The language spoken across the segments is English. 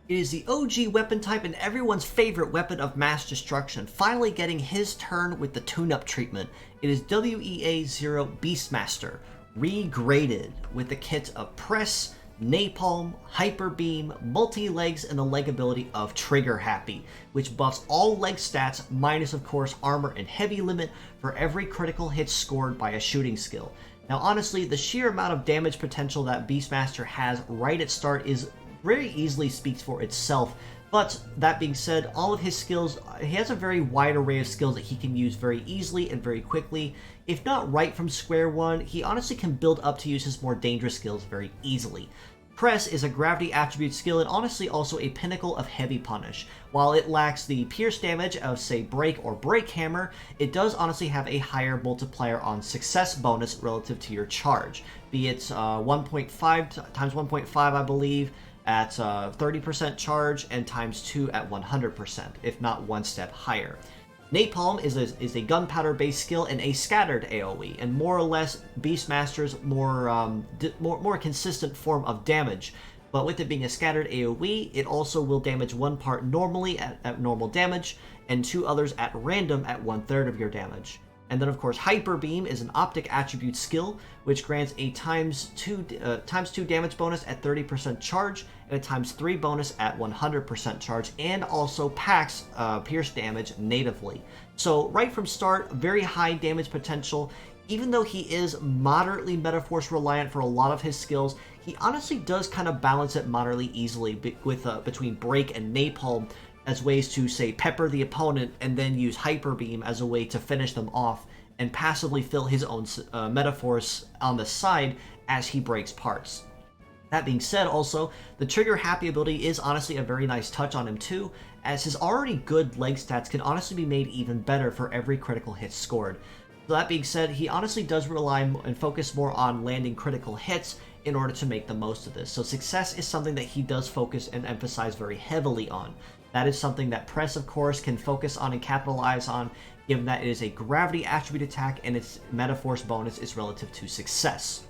It is the OG weapon type and everyone's favorite weapon of mass destruction, finally getting his turn with the Tuneup Treatment. It is WEA00 Beastmaster, regraded with the kit of Press, Napalm, Hyperbeam, multi-legs, and the leg ability of Trigger Happy, which buffs all leg stats minus of course armor and heavy limit for every critical hit scored by a shooting skill. Now honestly, the sheer amount of damage potential that Beastmaster has right at start is very easily speaks for itself. But that being said, all of his skills, he has a very wide array of skills that he can use very easily and very quickly. If not right from square one, he honestly can build up to use his more dangerous skills very easily. Press is a gravity attribute skill and honestly also a pinnacle of heavy punish. While it lacks the pierce damage of say break or break hammer, it does honestly have a higher multiplier on success bonus relative to your charge. Be it 1.5 times 1.5 I believe, at 30% charge, and times 2 at 100%, if not one step higher. Napalm is a gunpowder based skill and a scattered AoE, and more or less Beastmaster's more consistent form of damage. But with it being a scattered AoE, it also will damage one part normally at normal damage, and two others at random at 1/3 of your damage. And then of course Hyperbeam is an optic attribute skill, which grants a times 2 damage bonus at 30% charge, and a times 3 bonus at 100% charge, and also packs pierce damage natively. So right from start, very high damage potential. Even though he is moderately Metaforce reliant for a lot of his skills, he honestly does kind of balance it moderately easily with between Break and Napalm, as ways to, say, pepper the opponent and then use Hyperbeam as a way to finish them off and passively fill his own Metaforce on the side as he breaks parts. That being said, also, the Trigger Happy ability is honestly a very nice touch on him too, as his already good leg stats can honestly be made even better for every critical hit scored. So that being said, he honestly does rely and focus more on landing critical hits in order to make the most of this. So success is something that he does focus and emphasize very heavily on. That is something that Press, of course, can focus on and capitalize on, given that it is a gravity attribute attack and its Metaforce bonus is relative to success.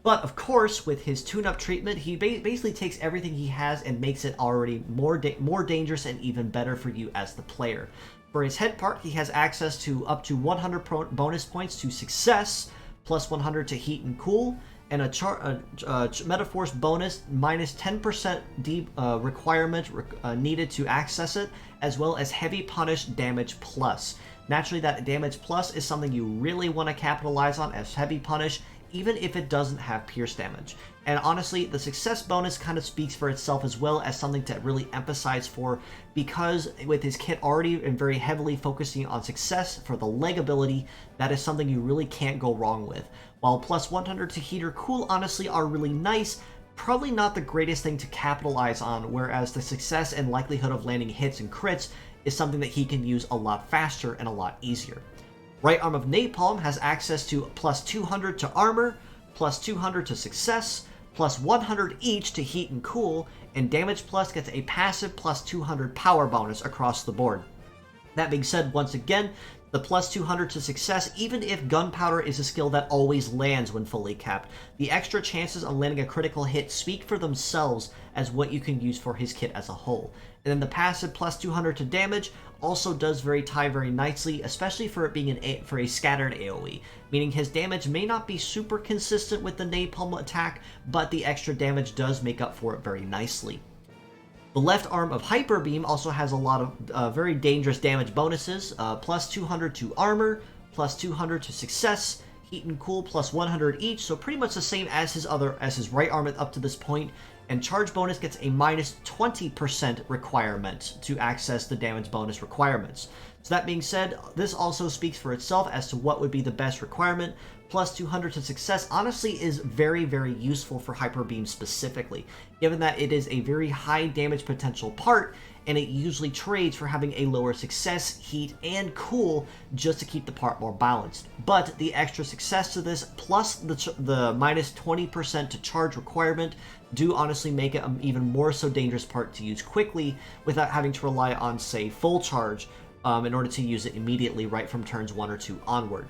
But, of course, with his Tuneup Treatment, he basically takes everything he has and makes it already more dangerous and even better for you as the player. For his head part, he has access to up to 100 bonus points to success, plus 100 to heat and cool, and a Metaforce bonus minus 10% requirement needed to access it, as well as heavy punish damage plus. Naturally, that damage plus is something you really want to capitalize on as heavy punish, even if it doesn't have pierce damage. And honestly, the success bonus kind of speaks for itself as well as something to really emphasize for, because with his kit already and very heavily focusing on success for the leg ability, that is something you really can't go wrong with. While plus 100 to heat or cool honestly are really nice, probably not the greatest thing to capitalize on, whereas the success and likelihood of landing hits and crits is something that he can use a lot faster and a lot easier. Right arm of Napalm has access to plus 200 to armor, plus 200 to success, plus 100 each to heat and cool, and damage plus gets a passive plus 200 power bonus across the board. That being said, once again, the plus 200 to success, even if Gunpowder is a skill that always lands when fully capped, the extra chances on landing a critical hit speak for themselves as what you can use for his kit as a whole. And then the passive plus 200 to damage also does tie very nicely, especially for it being for a scattered AoE, meaning his damage may not be super consistent with the Napalm attack, but the extra damage does make up for it very nicely. The left arm of Hyperbeam also has a lot of very dangerous damage bonuses, plus 200 to armor, plus 200 to success, heat and cool plus 100 each, so pretty much the same as his right arm up to this point, and charge bonus gets a minus 20% requirement to access the damage bonus requirements. So that being said, this also speaks for itself as to what would be the best requirement. Plus 200 to success honestly is very, very useful for Hyperbeam specifically, given that it is a very high damage potential part, and it usually trades for having a lower success, heat, and cool just to keep the part more balanced. But the extra success to this, plus the minus 20% to charge requirement, do honestly make it an even more so dangerous part to use quickly without having to rely on, say, full charge in order to use it immediately right from turns 1 or 2 onward.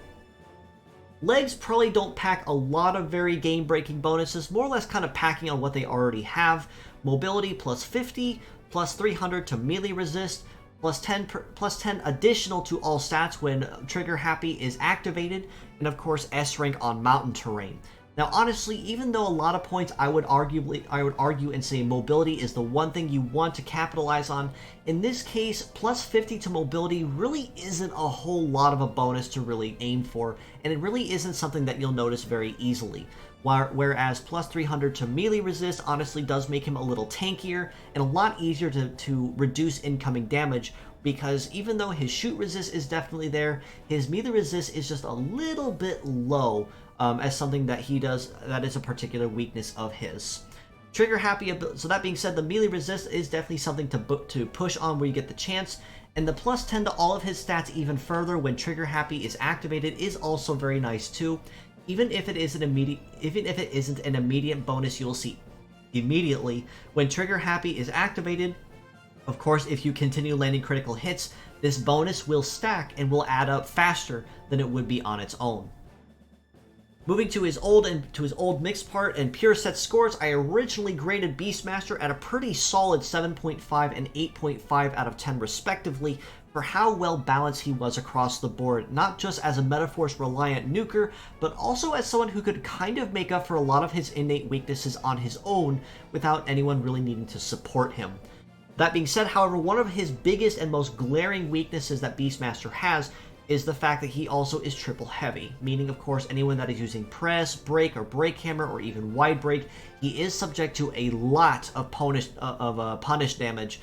Legs probably don't pack a lot of very game-breaking bonuses, more or less kind of packing on what they already have. Mobility plus 50, plus 300 to melee resist, plus 10 additional to all stats when Trigger Happy is activated, and of course S rank on mountain terrain. Now honestly, even though a lot of points I would argue and say mobility is the one thing you want to capitalize on, in this case, plus 50 to mobility really isn't a whole lot of a bonus to really aim for, and it really isn't something that you'll notice very easily. Whereas plus 300 to melee resist honestly does make him a little tankier and a lot easier to reduce incoming damage, because even though his shoot resist is definitely there, his melee resist is just a little bit low as something that he does that is a particular weakness of his. Trigger Happy, so that being said, the melee resist is definitely something to push on where you get the chance, and the plus 10 to all of his stats even further when Trigger Happy is activated is also very nice too. Even if it isn't an immediate bonus you'll see immediately, when Trigger Happy is activated, of course, if you continue landing critical hits, this bonus will stack and will add up faster than it would be on its own. Moving to his old mixed part and pure set scores, I originally graded Beastmaster at a pretty solid 7.5 and 8.5 out of 10 respectively for how well balanced he was across the board, not just as a Metaforce reliant nuker, but also as someone who could kind of make up for a lot of his innate weaknesses on his own without anyone really needing to support him. That being said, however, one of his biggest and most glaring weaknesses that Beastmaster has is the fact that he also is triple heavy, meaning of course anyone that is using press, break, or break hammer, or even wide break, he is subject to a lot of punish damage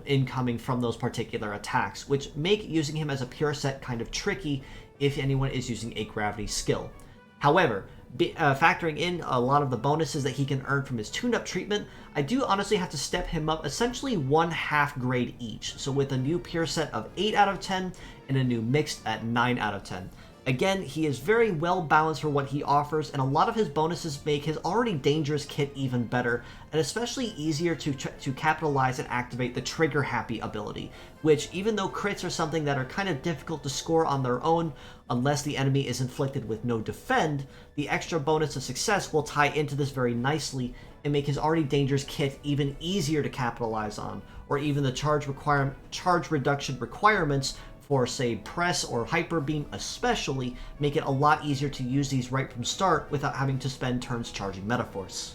incoming from those particular attacks, which make using him as a pure set kind of tricky if anyone is using a gravity skill. However, factoring in a lot of the bonuses that he can earn from his Tuneup Treatment, I do honestly have to step him up essentially 1/2 grade each, so with a new pure set of 8 out of 10 and a new mixed at 9 out of 10. Again, he is very well balanced for what he offers, and a lot of his bonuses make his already dangerous kit even better, and especially easier to capitalize and activate the Trigger Happy ability, which, even though crits are something that are kind of difficult to score on their own, unless the enemy is inflicted with no defend, the extra bonus of success will tie into this very nicely and make his already dangerous kit even easier to capitalize on, or even the charge reduction requirements for, say, press or hyperbeam especially, make it a lot easier to use these right from start without having to spend turns charging Metaforce.